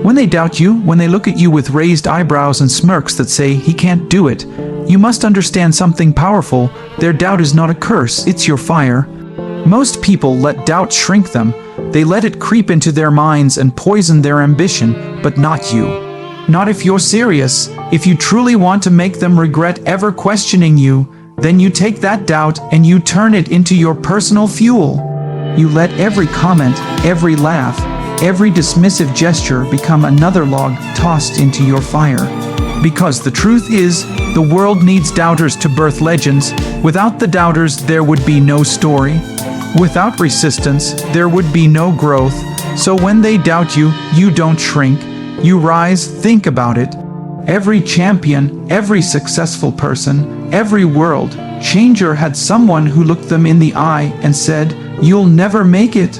When they doubt you, when they look at you with raised eyebrows and smirks that say, "He can't do it," you must understand something powerful. Their doubt is not a curse, it's your fire. Most people let doubt shrink them. They let it creep into their minds and poison their ambition, but not you. Not if you're serious. If you truly want to make them regret ever questioning you, then you take that doubt and you turn it into your personal fuel. You let every comment, every laugh, every dismissive gesture become another log tossed into your fire. Because the truth is, the world needs doubters to birth legends. Without the doubters, there would be no story. Without resistance, there would be no growth. So when they doubt you, you don't shrink. You rise. Think about it. Every champion, every successful person, every world changer had someone who looked them in the eye and said, "You'll never make it."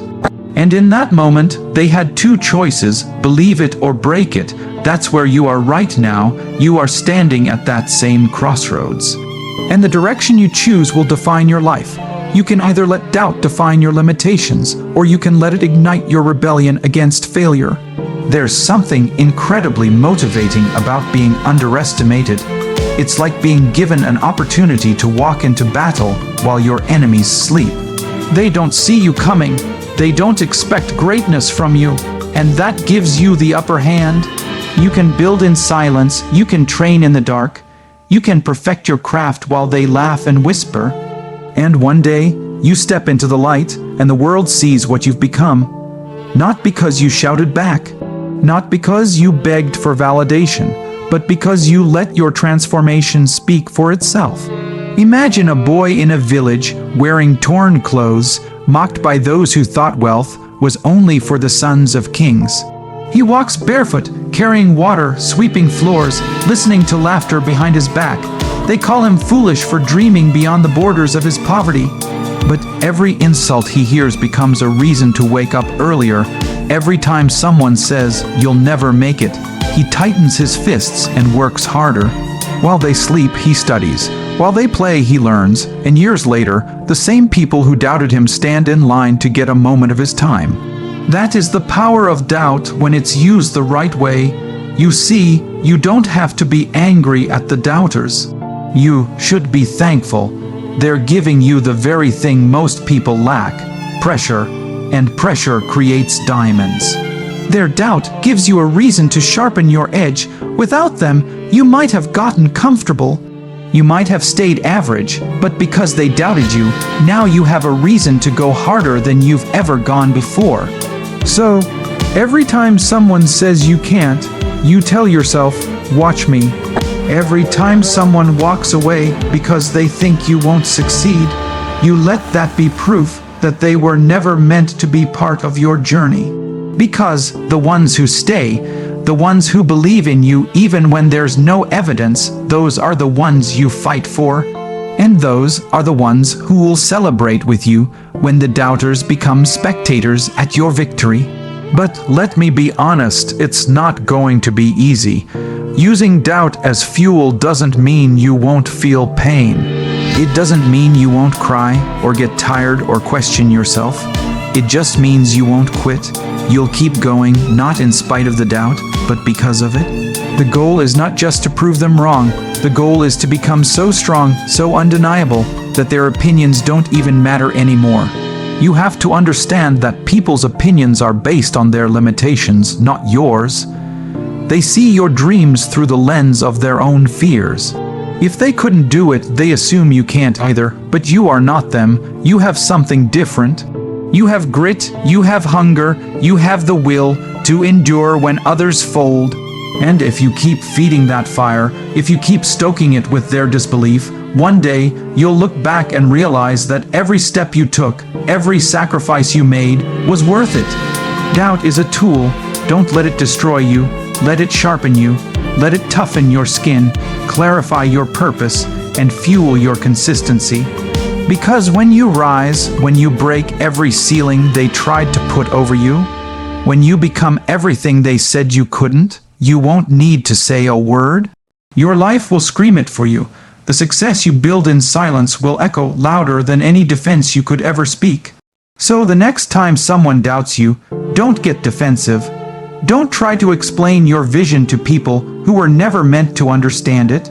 And in that moment, they had two choices: believe it or break it. That's where you are right now. You are standing at that same crossroads. And the direction you choose will define your life. You can either let doubt define your limitations, or you can let it ignite your rebellion against failure. There's something incredibly motivating about being underestimated. It's like being given an opportunity to walk into battle while your enemies sleep. They don't see you coming. They don't expect greatness from you, and that gives you the upper hand. You can build in silence, you can train in the dark, you can perfect your craft while they laugh and whisper. And one day, you step into the light, and the world sees what you've become. Not because you shouted back, not because you begged for validation, but because you let your transformation speak for itself. Imagine a boy in a village wearing torn clothes, mocked by those who thought wealth was only for the sons of kings. He walks barefoot, carrying water, sweeping floors, listening to laughter behind his back. They call him foolish for dreaming beyond the borders of his poverty. But every insult he hears becomes a reason to wake up earlier. Every time someone says, "You'll never make it," he tightens his fists and works harder. While they sleep, he studies. While they play, he learns. And years later, the same people who doubted him stand in line to get a moment of his time. That is the power of doubt when it's used the right way. You see, you don't have to be angry at the doubters. You should be thankful. They're giving you the very thing most people lack: pressure, and pressure creates diamonds. Their doubt gives you a reason to sharpen your edge. Without them, you might have gotten comfortable. You might have stayed average, but because they doubted you, now you have a reason to go harder than you've ever gone before. So, every time someone says you can't, you tell yourself, "Watch me." Every time someone walks away because they think you won't succeed, you let that be proof that they were never meant to be part of your journey. Because the ones who stay, the ones who believe in you even when there's no evidence, those are the ones you fight for. And those are the ones who will celebrate with you when the doubters become spectators at your victory. But let me be honest, it's not going to be easy. Using doubt as fuel doesn't mean you won't feel pain. It doesn't mean you won't cry or get tired or question yourself. It just means you won't quit. You'll keep going, not in spite of the doubt, but because of it. The goal is not just to prove them wrong. The goal is to become so strong, so undeniable, that their opinions don't even matter anymore. You have to understand that people's opinions are based on their limitations, not yours. They see your dreams through the lens of their own fears. If they couldn't do it, they assume you can't either, but you are not them. You have something different. You have grit, you have hunger, you have the will to endure when others fold. And if you keep feeding that fire, if you keep stoking it with their disbelief, one day you'll look back and realize that every step you took, every sacrifice you made, was worth it. Doubt is a tool. Don't let it destroy you. Let it sharpen you. Let it toughen your skin, clarify your purpose, and fuel your consistency. Because when you rise, when you break every ceiling they tried to put over you, when you become everything they said you couldn't, you won't need to say a word. Your life will scream it for you. The success you build in silence will echo louder than any defense you could ever speak. So the next time someone doubts you, don't get defensive. Don't try to explain your vision to people who were never meant to understand it.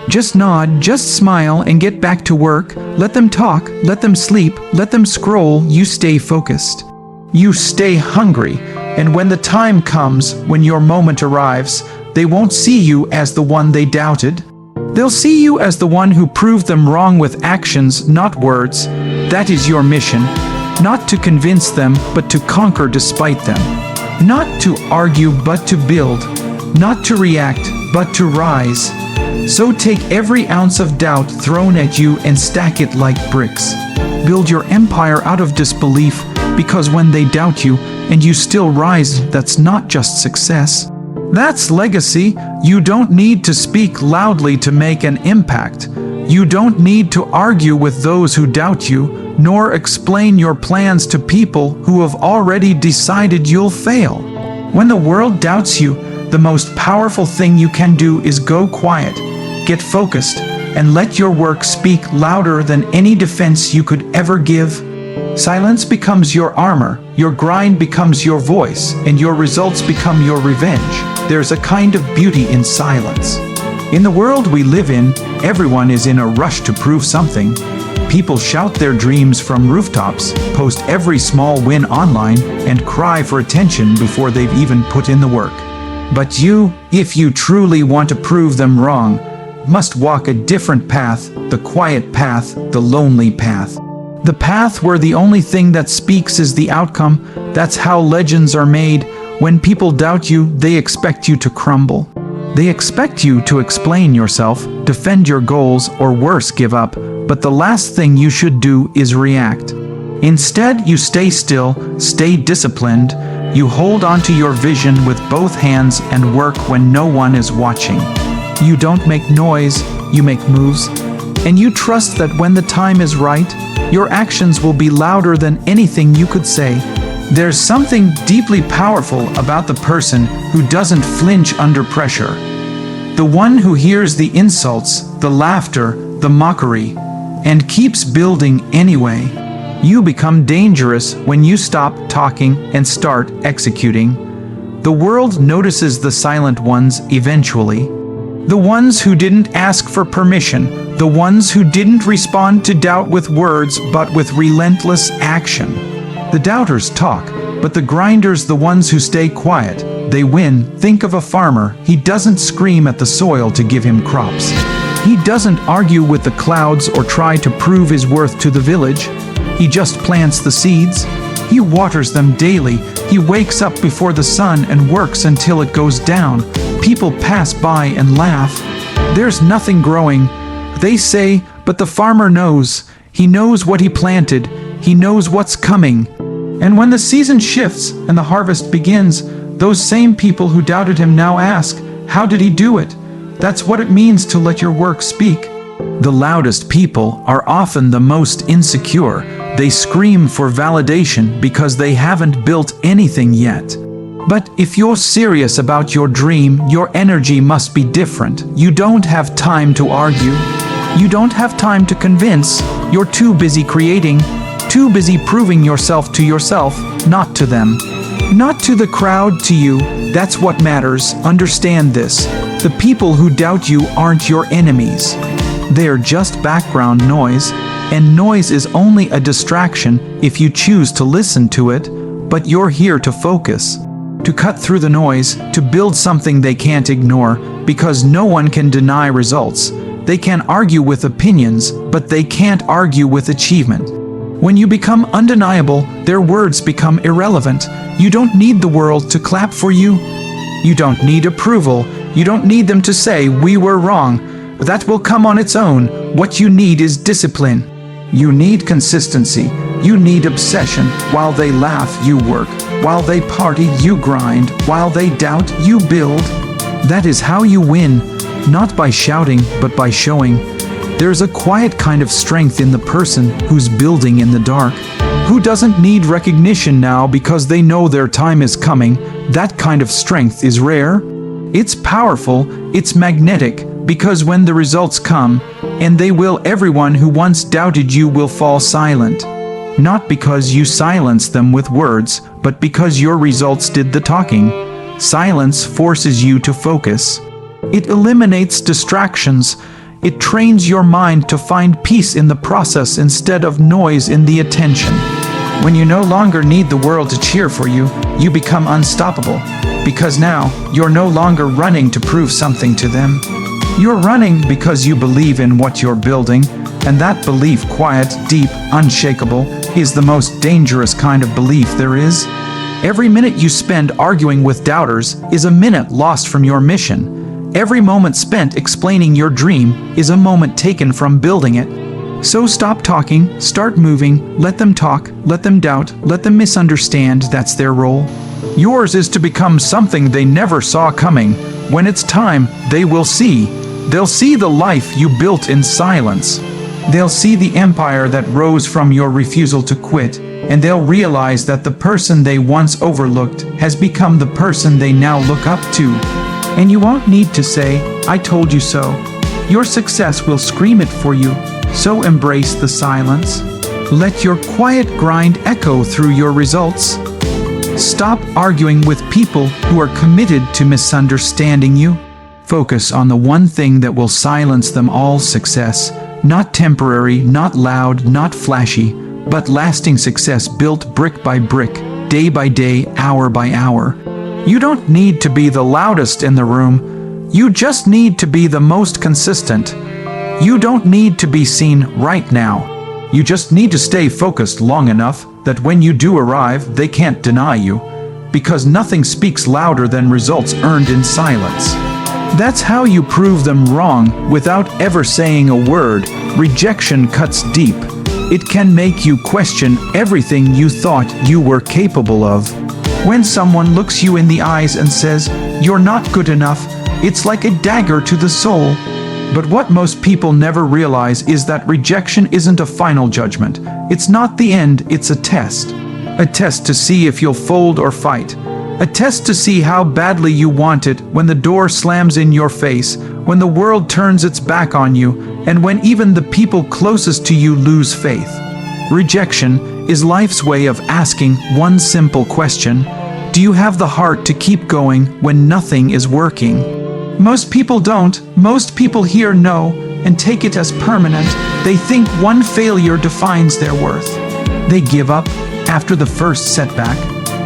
Just nod, just smile, and get back to work. Let them talk, let them sleep, let them scroll. You stay focused. You stay hungry, and when the time comes, when your moment arrives, they won't see you as the one they doubted. They'll see you as the one who proved them wrong with actions, not words. That is your mission. Not to convince them, but to conquer despite them. Not to argue, but to build. Not to react, but to rise. So take every ounce of doubt thrown at you and stack it like bricks. Build your empire out of disbelief, because when they doubt you and you still rise, that's not just success. That's legacy. You don't need to speak loudly to make an impact. You don't need to argue with those who doubt you, nor explain your plans to people who have already decided you'll fail. When the world doubts you, the most powerful thing you can do is go quiet, get focused, and let your work speak louder than any defense you could ever give. Silence becomes your armor, your grind becomes your voice, and your results become your revenge. There's a kind of beauty in silence. In the world we live in, everyone is in a rush to prove something. People shout their dreams from rooftops, post every small win online, and cry for attention before they've even put in the work. But you, if you truly want to prove them wrong, must walk a different path, the quiet path, the lonely path. The path where the only thing that speaks is the outcome. That's how legends are made. When people doubt you, they expect you to crumble. They expect you to explain yourself, defend your goals, or worse, give up. But the last thing you should do is react. Instead, you stay still, stay disciplined. You hold onto your vision with both hands and work when no one is watching. You don't make noise, you make moves. And you trust that when the time is right, your actions will be louder than anything you could say. There's something deeply powerful about the person who doesn't flinch under pressure. The one who hears the insults, the laughter, the mockery, and keeps building anyway. You become dangerous when you stop talking and start executing. The world notices the silent ones eventually. The ones who didn't ask for permission, the ones who didn't respond to doubt with words but with relentless action. The doubters talk, but the grinders, the ones who stay quiet, they win. Think of a farmer. He doesn't scream at the soil to give him crops. He doesn't argue with the clouds or try to prove his worth to the village. He just plants the seeds. He waters them daily. He wakes up before the sun and works until it goes down. People pass by and laugh. There's nothing growing, they say, but the farmer knows. He knows what he planted. He knows what's coming. And when the season shifts and the harvest begins, those same people who doubted him now ask, how did he do it? That's what it means to let your work speak. The loudest people are often the most insecure. They scream for validation because they haven't built anything yet. But if you're serious about your dream, your energy must be different. You don't have time to argue. You don't have time to convince. You're too busy creating, too busy proving yourself to yourself, not to them. Not to the crowd, to you. That's what matters. Understand this. The people who doubt you aren't your enemies. They're just background noise, and noise is only a distraction if you choose to listen to it, but you're here to focus. To cut through the noise, to build something they can't ignore, because no one can deny results. They can argue with opinions, but they can't argue with achievement. When you become undeniable, their words become irrelevant. You don't need the world to clap for you. You don't need approval. You don't need them to say, we were wrong. That will come on its own. What you need is discipline. You need consistency. You need obsession. While they laugh, you work. While they party, you grind. While they doubt, you build. That is how you win, not by shouting, but by showing. There's a quiet kind of strength in the person who's building in the dark, who doesn't need recognition now because they know their time is coming. That kind of strength is rare. It's powerful, it's magnetic, because when the results come, and they will, everyone who once doubted you will fall silent. Not because you silenced them with words, but because your results did the talking. Silence forces you to focus. It eliminates distractions. It trains your mind to find peace in the process instead of noise in the attention. When you no longer need the world to cheer for you, you become unstoppable. Because now, you're no longer running to prove something to them. You're running because you believe in what you're building, and that belief, quiet, deep, unshakable, is the most dangerous kind of belief there is. Every minute you spend arguing with doubters is a minute lost from your mission. Every moment spent explaining your dream is a moment taken from building it. So stop talking, start moving, let them talk, let them doubt, let them misunderstand. That's their role. Yours is to become something they never saw coming. When it's time, they will see. They'll see the life you built in silence. They'll see the empire that rose from your refusal to quit, and they'll realize that the person they once overlooked has become the person they now look up to. And you won't need to say, "I told you so." Your success will scream it for you. So embrace the silence. Let your quiet grind echo through your results. Stop arguing with people who are committed to misunderstanding you. Focus on the one thing that will silence them all: success. Not temporary, not loud, not flashy, but lasting success built brick by brick, day by day, hour by hour. You don't need to be the loudest in the room. You just need to be the most consistent. You don't need to be seen right now. You just need to stay focused long enough that when you do arrive, they can't deny you. Because nothing speaks louder than results earned in silence. That's how you prove them wrong without ever saying a word. Rejection cuts deep. It can make you question everything you thought you were capable of. When someone looks you in the eyes and says, "You're not good enough," it's like a dagger to the soul. But what most people never realize is that rejection isn't a final judgment. It's not the end, it's a test. A test to see if you'll fold or fight. A test to see how badly you want it when the door slams in your face, when the world turns its back on you, and when even the people closest to you lose faith. Rejection is life's way of asking one simple question: do you have the heart to keep going when nothing is working? Most people don't. Most people hear no and take it as permanent. They think one failure defines their worth. They give up after the first setback,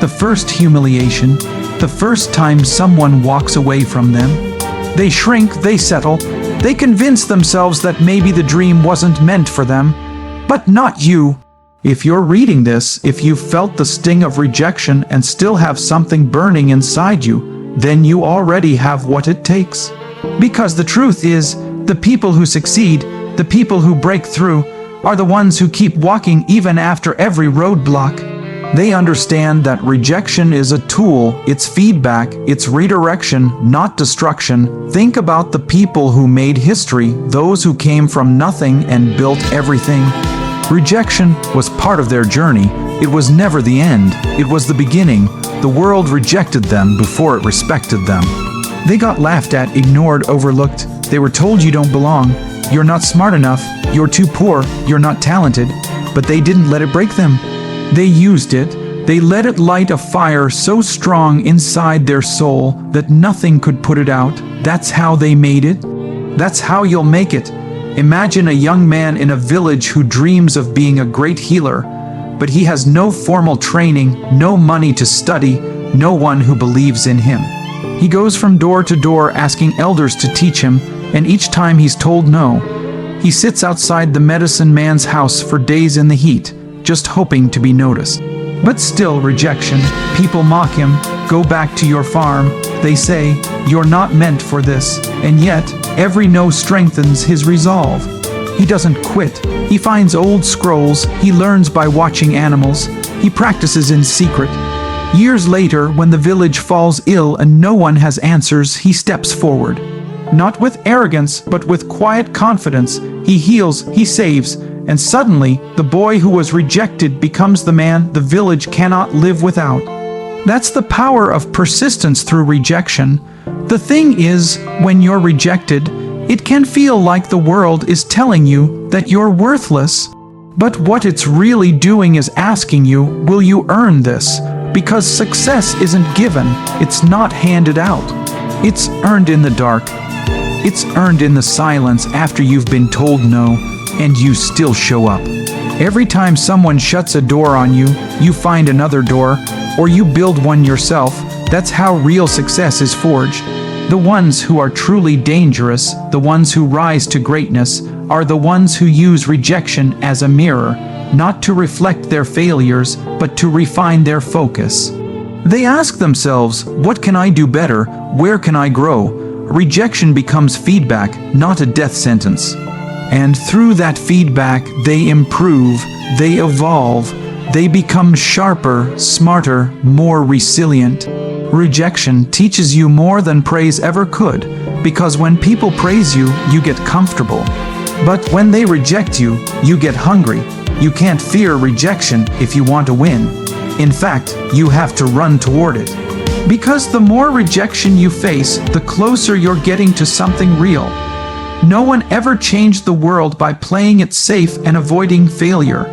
the first humiliation, the first time someone walks away from them. They shrink, they settle, they convince themselves that maybe the dream wasn't meant for them. But not you. If you're reading this, if you've felt the sting of rejection and still have something burning inside you, then you already have what it takes. Because the truth is, the people who succeed, the people who break through, are the ones who keep walking even after every roadblock. They understand that rejection is a tool, it's feedback, it's redirection, not destruction. Think about the people who made history, those who came from nothing and built everything. Rejection was part of their journey. It was never the end. It was the beginning. The world rejected them before it respected them. They got laughed at, ignored, overlooked. They were told you don't belong, you're not smart enough, you're too poor, you're not talented. But they didn't let it break them. They used it. They let it light a fire so strong inside their soul that nothing could put it out. That's how they made it. That's how you'll make it. Imagine a young man in a village who dreams of being a great healer, but he has no formal training, no money to study, no one who believes in him. He goes from door to door asking elders to teach him, and each time he's told no. He sits outside the medicine man's house for days in the heat, just hoping to be noticed. But still rejection. People mock him. Go back to your farm. They say, you're not meant for this. And yet, every no strengthens his resolve. He doesn't quit. He finds old scrolls. He learns by watching animals. He practices in secret. Years later, when the village falls ill and no one has answers, he steps forward. Not with arrogance, but with quiet confidence. He heals, he saves, and suddenly, the boy who was rejected becomes the man the village cannot live without. That's the power of persistence through rejection. The thing is, when you're rejected, it can feel like the world is telling you that you're worthless. But what it's really doing is asking you, will you earn this? Because success isn't given, it's not handed out. It's earned in the dark. It's earned in the silence after you've been told no, and you still show up. Every time someone shuts a door on you, you find another door, or you build one yourself. That's how real success is forged. The ones who are truly dangerous, the ones who rise to greatness, are the ones who use rejection as a mirror, not to reflect their failures, but to refine their focus. They ask themselves, what can I do better? Where can I grow? Rejection becomes feedback, not a death sentence. And through that feedback, they improve, they evolve, they become sharper, smarter, more resilient. Rejection teaches you more than praise ever could, because when people praise you, you get comfortable. But when they reject you, you get hungry. You can't fear rejection if you want to win. In fact, you have to run toward it. Because the more rejection you face, the closer you're getting to something real. No one ever changed the world by playing it safe and avoiding failure.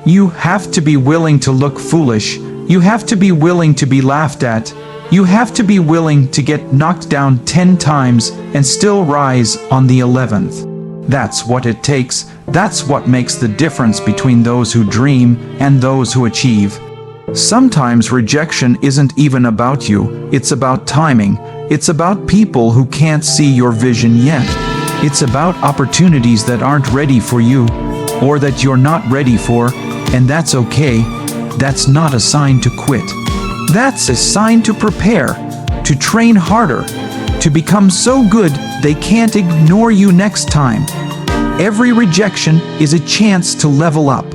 You have to be willing to look foolish. You have to be willing to be laughed at. You have to be willing to get knocked down 10 times and still rise on the 11th. That's what it takes. That's what makes the difference between those who dream and those who achieve. Sometimes rejection isn't even about you. It's about timing. It's about people who can't see your vision yet. It's about opportunities that aren't ready for you, or that you're not ready for, and that's okay. That's not a sign to quit. That's a sign to prepare, to train harder, to become so good they can't ignore you next time. Every rejection is a chance to level up.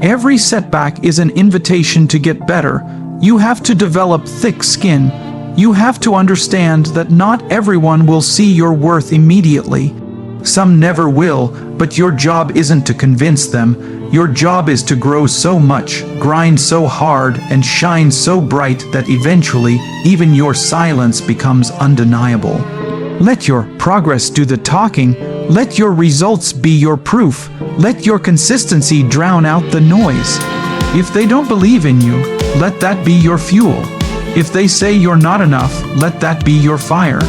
Every setback is an invitation to get better. You have to develop thick skin. You have to understand that not everyone will see your worth immediately. Some never will, but your job isn't to convince them. Your job is to grow so much, grind so hard, and shine so bright that eventually, even your silence becomes undeniable. Let your progress do the talking. Let your results be your proof. Let your consistency drown out the noise. If they don't believe in you, let that be your fuel. If they say you're not enough, let that be your fire.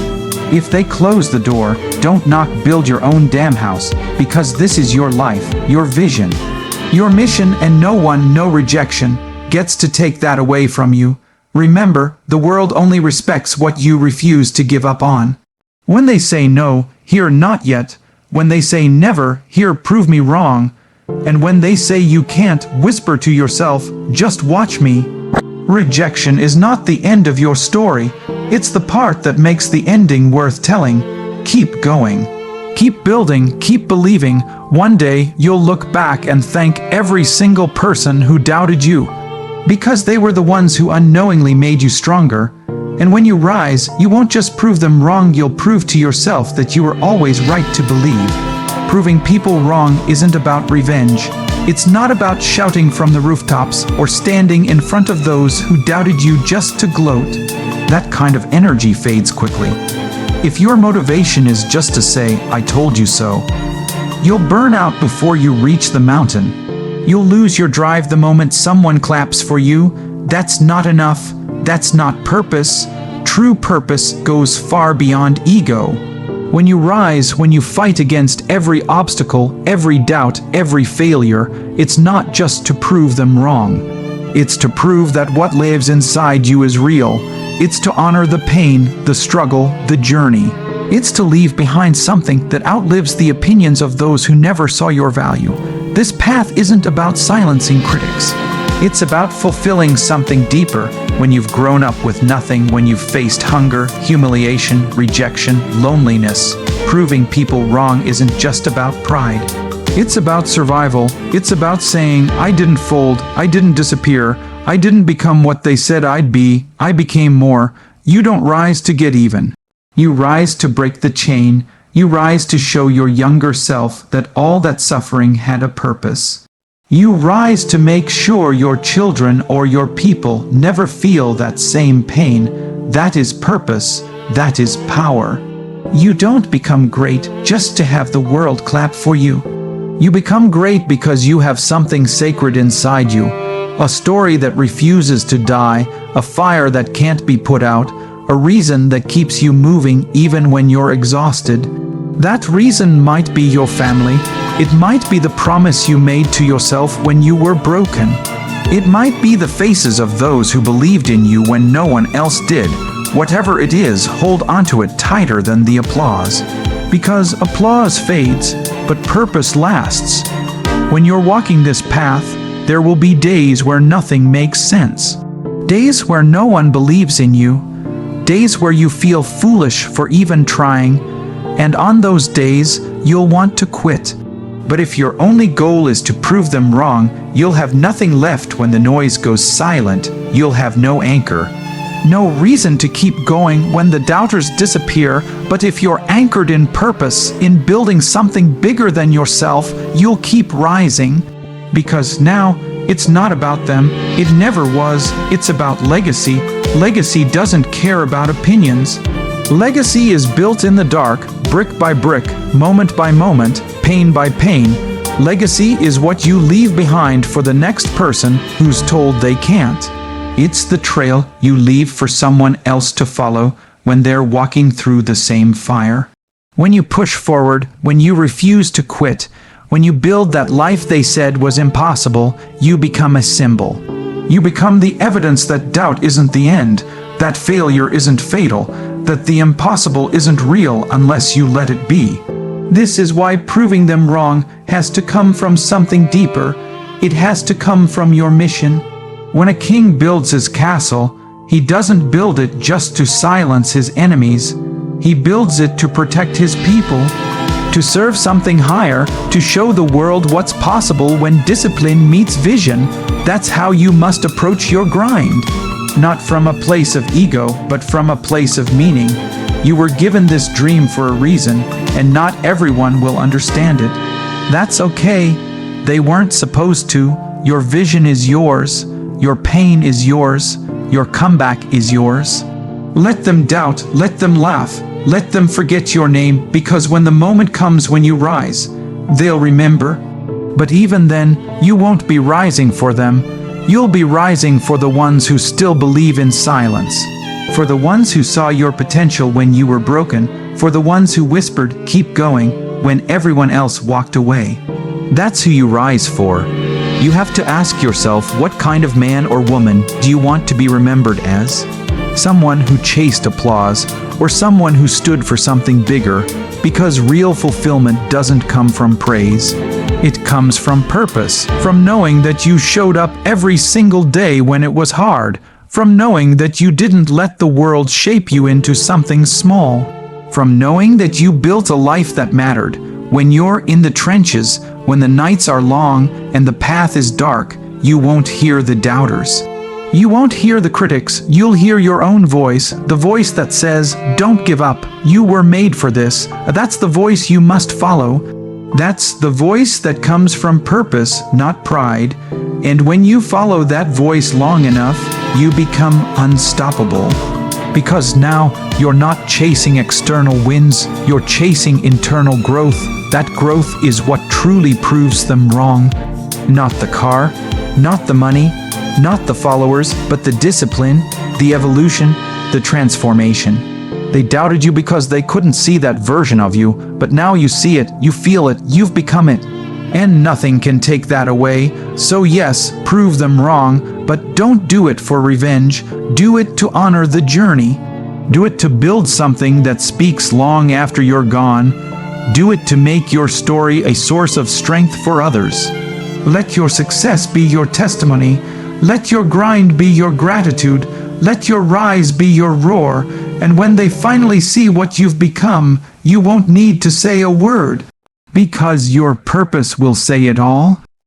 If they close the door, don't knock, build your own damn house, because this is your life, your vision, your mission, and no rejection gets to take that away from you. Remember, the world only respects what you refuse to give up on. When they say no, hear not yet. When they say never, hear prove me wrong. And when they say you can't, whisper to yourself, just watch me. Rejection is not the end of your story. It's the part that makes the ending worth telling. Keep going. Keep building, keep believing. One day, you'll look back and thank every single person who doubted you. Because they were the ones who unknowingly made you stronger. And when you rise, you won't just prove them wrong, you'll prove to yourself that you were always right to believe. Proving people wrong isn't about revenge. It's not about shouting from the rooftops or standing in front of those who doubted you just to gloat. That kind of energy fades quickly. If your motivation is just to say, I told you so, you'll burn out before you reach the mountain. You'll lose your drive the moment someone claps for you. That's not enough. That's not purpose. True purpose goes far beyond ego. When you rise, when you fight against every obstacle, every doubt, every failure, it's not just to prove them wrong. It's to prove that what lives inside you is real. It's to honor the pain, the struggle, the journey. It's to leave behind something that outlives the opinions of those who never saw your value. This path isn't about silencing critics. It's about fulfilling something deeper. When you've grown up with nothing, when you've faced hunger, humiliation, rejection, loneliness, proving people wrong isn't just about pride. It's about survival. It's about saying, I didn't fold, I didn't disappear, I didn't become what they said I'd be, I became more. You don't rise to get even. You rise to break the chain. You rise to show your younger self that all that suffering had a purpose. You rise to make sure your children or your people never feel that same pain. That is purpose. That is power. You don't become great just to have the world clap for you. You become great because you have something sacred inside you. A story that refuses to die, a fire that can't be put out, a reason that keeps you moving even when you're exhausted. That reason might be your family. It might be the promise you made to yourself when you were broken. It might be the faces of those who believed in you when no one else did. Whatever it is, hold onto it tighter than the applause. Because applause fades, but purpose lasts. When you're walking this path, there will be days where nothing makes sense. Days where no one believes in you. Days where you feel foolish for even trying. And on those days, you'll want to quit. But if your only goal is to prove them wrong, you'll have nothing left when the noise goes silent. You'll have no anchor. No reason to keep going when the doubters disappear, but if you're anchored in purpose, in building something bigger than yourself, you'll keep rising. Because now, it's not about them, it never was, it's about legacy. Legacy doesn't care about opinions. Legacy is built in the dark, brick by brick, moment by moment, pain by pain. Legacy is what you leave behind for the next person who's told they can't. It's the trail you leave for someone else to follow when they're walking through the same fire. When you push forward, when you refuse to quit, when you build that life they said was impossible, you become a symbol. You become the evidence that doubt isn't the end, that failure isn't fatal, that the impossible isn't real unless you let it be. This is why proving them wrong has to come from something deeper. It has to come from your mission. When a king builds his castle, he doesn't build it just to silence his enemies. He builds it to protect his people, to serve something higher, to show the world what's possible when discipline meets vision. That's how you must approach your grind. Not from a place of ego, but from a place of meaning. You were given this dream for a reason, and not everyone will understand it. That's okay. They weren't supposed to. Your vision is yours. Your pain is yours. Your comeback is yours. Let them doubt, let them laugh, let them forget your name, because when the moment comes when you rise, they'll remember. But even then, you won't be rising for them. You'll be rising for the ones who still believe in silence. For the ones who saw your potential when you were broken. For the ones who whispered, "Keep going," when everyone else walked away. That's who you rise for. You have to ask yourself, what kind of man or woman do you want to be remembered as? Someone who chased applause, or someone who stood for something bigger? Because real fulfillment doesn't come from praise. It comes from purpose, from knowing that you showed up every single day when it was hard, from knowing that you didn't let the world shape you into something small, from knowing that you built a life that mattered. When you're in the trenches, when the nights are long and the path is dark, you won't hear the doubters. You won't hear the critics, you'll hear your own voice, the voice that says, "Don't give up, you were made for this." That's the voice you must follow. That's the voice that comes from purpose, not pride. And when you follow that voice long enough, you become unstoppable. Because now, you're not chasing external wins, you're chasing internal growth. That growth is what truly proves them wrong. Not the car, not the money, not the followers, but the discipline, the evolution, the transformation. They doubted you because they couldn't see that version of you, but now you see it, you feel it, you've become it. And nothing can take that away. So yes, prove them wrong, but don't do it for revenge. Do it to honor the journey. Do it to build something that speaks long after you're gone. Do it to make your story a source of strength for others. Let your success be your testimony. Let your grind be your gratitude. Let your rise be your roar. And when they finally see what you've become, you won't need to say a word. Because your purpose will say it all.